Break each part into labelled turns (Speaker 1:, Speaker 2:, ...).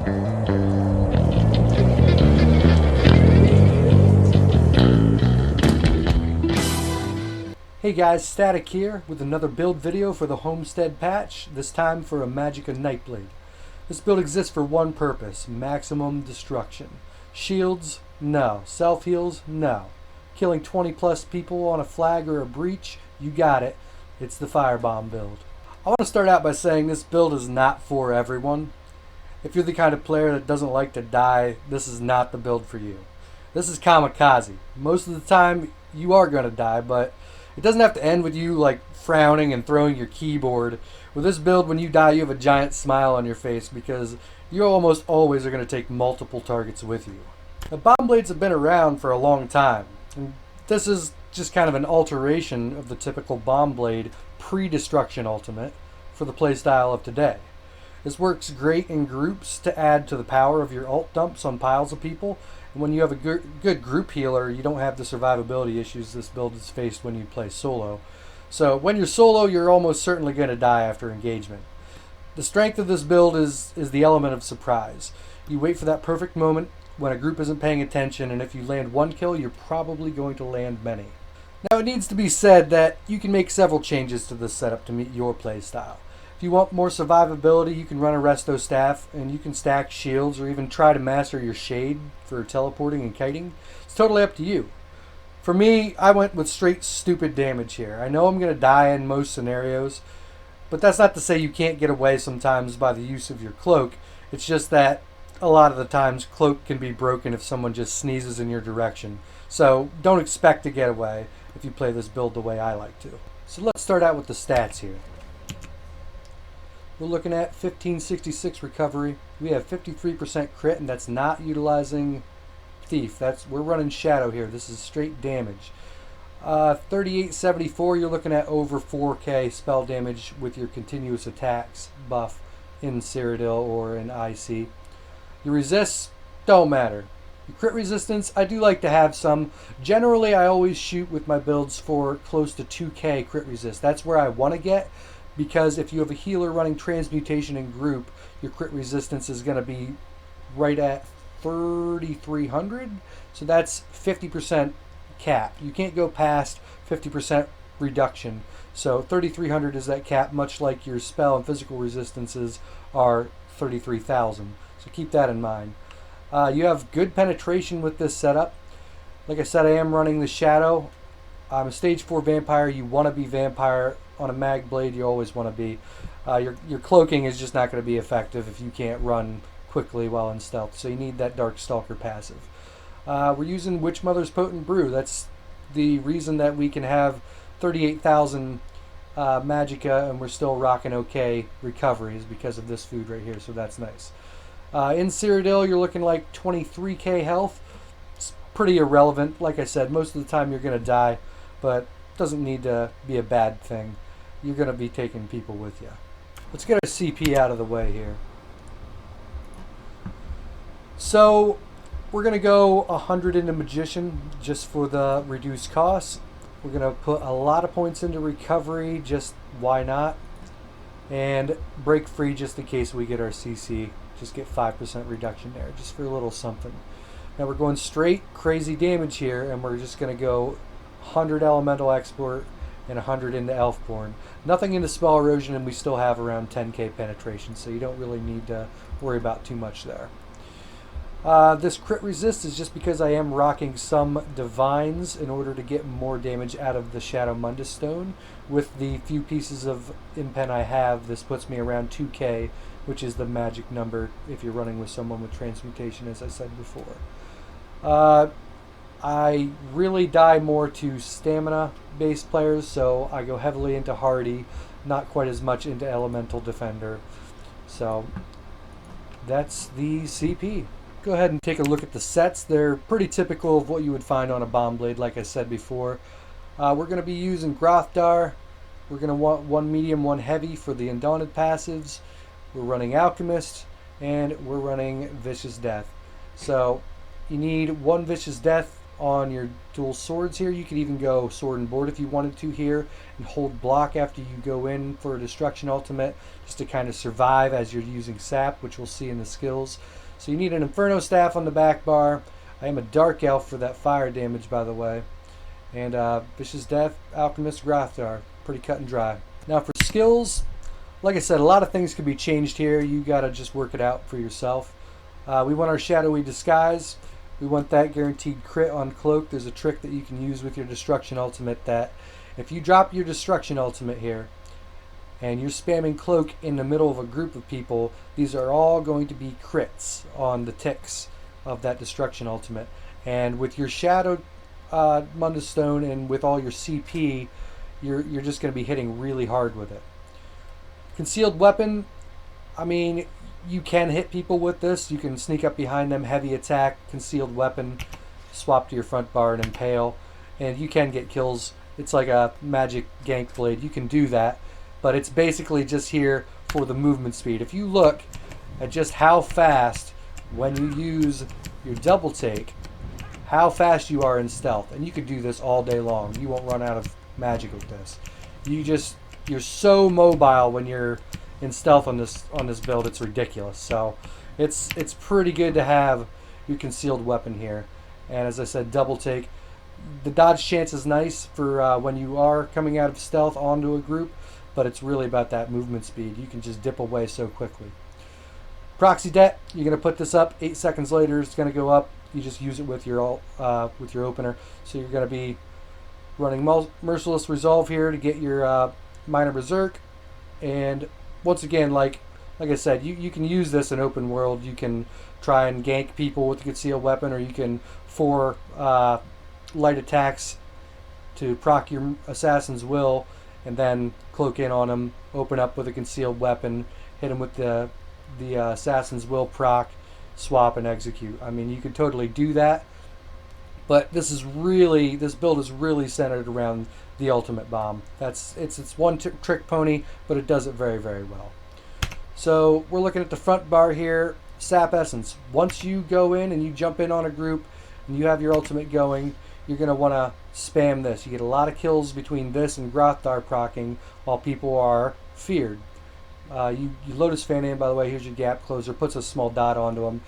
Speaker 1: Hey guys, Static here with another build video for the Homestead patch, this time for a Magicka Nightblade. This build exists for one purpose: maximum destruction. Shields? No. Self-heals? No. Killing 20 plus people on a flag or a breach? You got it. It's the Firebomb build. I want to start out by saying this build is not for everyone. If you're the kind of player that doesn't like to die, this is not the build for you. This is kamikaze. Most of the time you are going to die, but it doesn't have to end with you like frowning and throwing your keyboard. With this build, when you die, you have a giant smile on your face because you almost always are going to take multiple targets with you. Now, bomb blades have been around for a long time, and this is just kind of an alteration of the typical bomb blade pre-destruction ultimate for the playstyle of today. This works great in groups to add to the power of your ult dumps on piles of people. And when you have a good group healer, you don't have the survivability issues this build is faced when you play solo. So when you're solo, you're almost certainly going to die after engagement. The strength of this build is the element of surprise. You wait for that perfect moment when a group isn't paying attention, and if you land one kill, you're probably going to land many. Now it needs to be said that you can make several changes to this setup to meet your playstyle. If you want more survivability, you can run a resto staff, and you can stack shields or even try to master your shade for teleporting and kiting. It's totally up to you. For me, I went with straight stupid damage here. I know I'm going to die in most scenarios, but that's not to say you can't get away sometimes by the use of your cloak. It's just that a lot of the times cloak can be broken if someone just sneezes in your direction. So don't expect to get away if you play this build the way I like to. So let's start out with the stats here. We're looking at 1566 recovery. We have 53% crit, and that's not utilizing Thief. We're running Shadow here. This is straight damage. 3874, you're looking at over 4k spell damage with your continuous attacks buff in Cyrodiil or in IC. Your resists don't matter. Your crit resistance, I do like to have some. Generally, I always shoot with my builds for close to 2k crit resist. That's where I want to get, because if you have a healer running transmutation in group, your crit resistance is going to be right at 3,300. So that's 50% cap. You can't go past 50% reduction. So 3,300 is that cap, much like your spell and physical resistances are 33,000. So keep that in mind. You have good penetration with this setup. Like I said, I am running the Shadow. I'm a stage 4 vampire. You want to be vampire on a mag blade. You always want to be. Your cloaking is just not going to be effective if you can't run quickly while in stealth. So you need that Dark Stalker passive. We're using Witch Mother's Potent Brew. That's the reason that we can have 38,000 Magicka and we're still rocking okay recoveries because of this food right here. So that's nice. In Cyrodiil, you're looking like 23k health. It's pretty irrelevant. Like I said, most of the time you're going to die, but it doesn't need to be a bad thing. You're going to be taking people with you. Let's get our CP out of the way here. So we're going to go 100 into Magician just for the reduced costs. We're going to put a lot of points into recovery, just why not? And break free just in case we get our CC. Just get 5% reduction there, just for a little something. Now we're going straight crazy damage here, and we're just going to go 100 elemental export and 100 into Elfborn. Nothing into spell erosion, and we still have around 10k penetration, so you don't really need to worry about too much there. This crit resist is just because I am rocking some divines in order to get more damage out of the Shadow Mundus Stone. With the few pieces of impen I have, this puts me around 2k, which is the magic number if you're running with someone with transmutation, as I said before. I really die more to stamina-based players, so I go heavily into Hardy, not quite as much into Elemental Defender. So that's the CP. Go ahead and take a look at the sets. They're pretty typical of what you would find on a bomb blade, like I said before. We're going to be using Grothdar. We're going to want one medium, one heavy for the Undaunted passives. We're running Alchemist, and we're running Vicious Death. So you need one Vicious Death on your dual swords here. You could even go sword and board if you wanted to here, and hold block after you go in for a destruction ultimate, just to kind of survive as you're using sap, which we'll see in the skills. So you need an Inferno Staff on the back bar. I am a Dark Elf for that fire damage, by the way. And Vicious Death, Alchemist, Graftar. Pretty cut and dry. Now for skills, like I said, a lot of things can be changed here. You gotta just work it out for yourself. We want our Shadowy Disguise. We want that guaranteed crit on Cloak. There's a trick that you can use with your Destruction Ultimate that if you drop your Destruction Ultimate here and you're spamming Cloak in the middle of a group of people, these are all going to be crits on the ticks of that Destruction Ultimate. And with your Shadow Mundus Stone and with all your CP, you're just going to be hitting really hard with it. Concealed Weapon, I mean, you can hit people with this. You can sneak up behind them, heavy attack, concealed weapon, swap to your front bar and impale, and you can get kills. It's like a magic gank blade. You can do that, but it's basically just here for the movement speed. If you look at just how fast, when you use your double take, how fast you are in stealth, and you could do this all day long. You won't run out of magic with this. You're so mobile when you're in stealth on this build. It's ridiculous. So it's pretty good to have your concealed weapon here. And as I said, double take. The dodge chance is nice for when you are coming out of stealth onto a group, but it's really about that movement speed. You can just dip away so quickly. Proxy Det, you're going to put this up. 8 seconds later, it's going to go up. You just use it with your opener. So you're going to be running Merciless Resolve here to get your Minor Berserk. And once again, like I said, you can use this in open world. You can try and gank people with a concealed weapon, or you can for light attacks to proc your Assassin's Will, and then cloak in on them, open up with a concealed weapon, hit them with the Assassin's Will proc, swap and execute. I mean, you could totally do that, but this build is really centered around the ultimate bomb. It's one trick pony, but it does it very, very well. So we're looking at the front bar here. Sap Essence. Once you go in and you jump in on a group and you have your ultimate going, you're going to want to spam this. You get a lot of kills between this and Graftar procking while people are feared. You Lotus Fan in, by the way, here's your gap closer, puts a small dot onto them.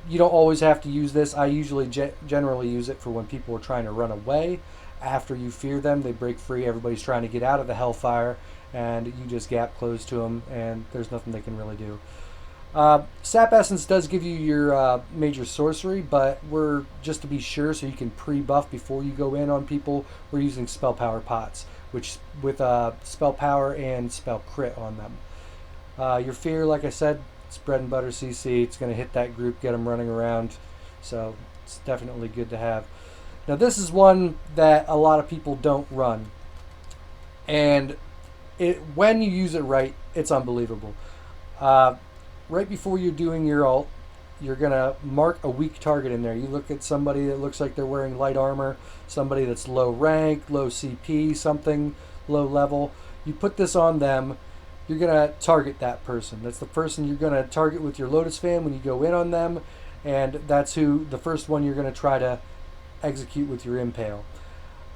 Speaker 1: You don't always have to use this. I usually generally use it for when people are trying to run away. After you fear them, they break free. Everybody's trying to get out of the Hellfire, and you just gap close to them, and there's nothing they can really do. Sap Essence does give you your major sorcery, but we're just to be sure, so you can pre-buff before you go in on people, we're using Spell Power Pots, which with Spell Power and Spell Crit on them. Your Fear, like I said, it's bread and butter CC. It's going to hit that group, get them running around, so it's definitely good to have. Now this is one that a lot of people don't run, and when you use it right, it's unbelievable. Right before you're doing your ult, you're going to mark a weak target in there. You look at somebody that looks like they're wearing light armor, somebody that's low rank, low CP, something low level. You put this on them, you're going to target that person. That's the person you're going to target with your Lotus Fan when you go in on them, and that's the first one you're going to try to execute with your Impale.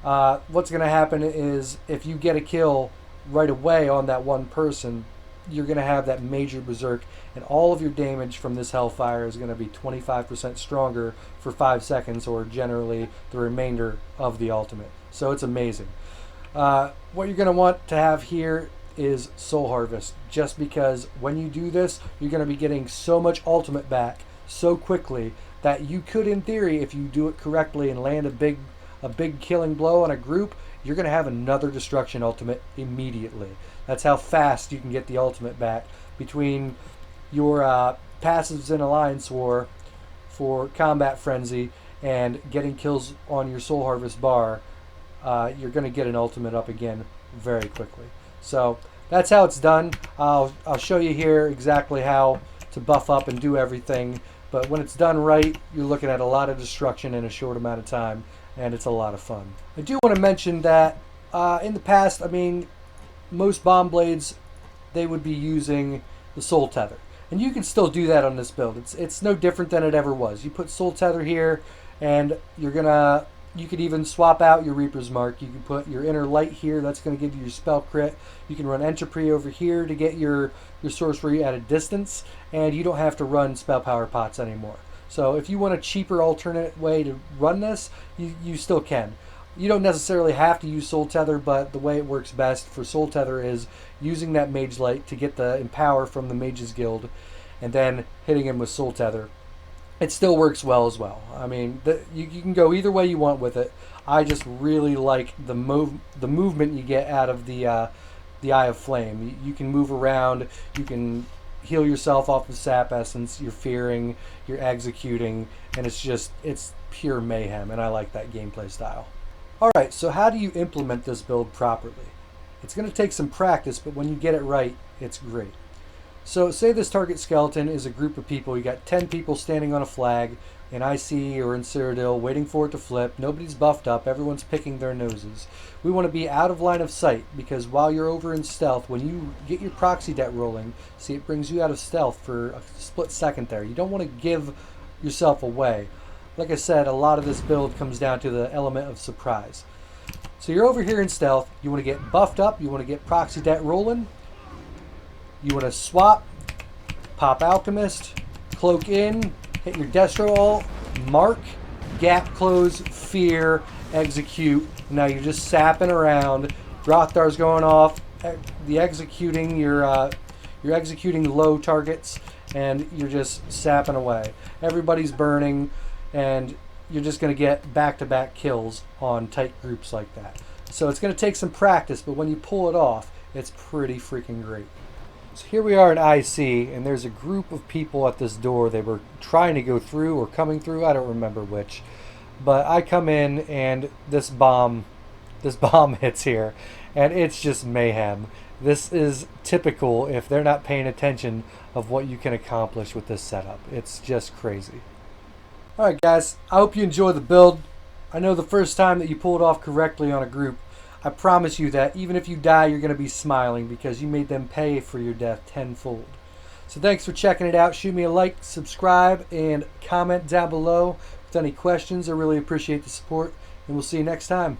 Speaker 1: What's going to happen is if you get a kill right away on that one person, you're going to have that major berserk, and all of your damage from this Hellfire is going to be 25% stronger for 5 seconds, or generally the remainder of the ultimate. So it's amazing. What you're going to want to have here is Soul Harvest, just because when you do this, you're going to be getting so much ultimate back so quickly that you could, in theory, if you do it correctly and land a big killing blow on a group, you're going to have another destruction ultimate immediately. That's how fast you can get the ultimate back. Between your passives in Alliance War for Combat Frenzy and getting kills on your Soul Harvest bar, you're going to get an ultimate up again very quickly. So that's how it's done. I'll show you here exactly how to buff up and do everything. But when it's done right, you're looking at a lot of destruction in a short amount of time, and it's a lot of fun. I do want to mention that in the past, I mean, most bomb blades, they would be using the Soul Tether. And you can still do that on this build. It's no different than it ever was. You put Soul Tether here, And you could even swap out your Reaper's Mark. You can put your Inner Light here. That's going to give you your spell crit. You can run Entropy over here to get your sorcery at a distance, and you don't have to run spell power pots anymore. So if you want a cheaper alternate way to run this, you still can. You don't necessarily have to use Soul Tether, but the way it works best for Soul Tether is using that Mage Light to get the Empower from the Mages Guild, and then hitting him with Soul Tether. It still works well as well. I mean, you can go either way you want with it. I just really like the movement you get out of the Eye of Flame. You can move around. You can heal yourself off the Sap Essence. You're fearing. You're executing, and it's pure mayhem. And I like that gameplay style. All right, so how do you implement this build properly? It's going to take some practice, but when you get it right, it's great. So say this target skeleton is a group of people. You got 10 people standing on a flag in IC or in Cyrodiil waiting for it to flip. Nobody's buffed up. Everyone's picking their noses. We want to be out of line of sight because while you're over in stealth, when you get your proxy debt rolling, see, it brings you out of stealth for a split second there. You don't want to give yourself away. Like I said, a lot of this build comes down to the element of surprise. So you're over here in stealth. You want to get buffed up. You want to get proxy debt rolling. You want to swap, pop Alchemist, cloak in, hit your Destro ult, mark, gap close, fear, execute. Now you're just sapping around. Grothar's going off. You're executing low targets, and you're just sapping away. Everybody's burning, and you're just going to get back-to-back kills on tight groups like that. So it's going to take some practice, but when you pull it off, it's pretty freaking great. So here we are in IC, and there's a group of people at this door. They were trying to go through or coming through. I don't remember which. But I come in, and this bomb hits here, and it's just mayhem. This is typical if they're not paying attention of what you can accomplish with this setup. It's just crazy. Alright guys, I hope you enjoy the build. I know the first time that you pull it off correctly on a group, I promise you that even if you die, you're going to be smiling because you made them pay for your death tenfold. So thanks for checking it out. Shoot me a like, subscribe, and comment down below with any questions. I really appreciate the support, and we'll see you next time.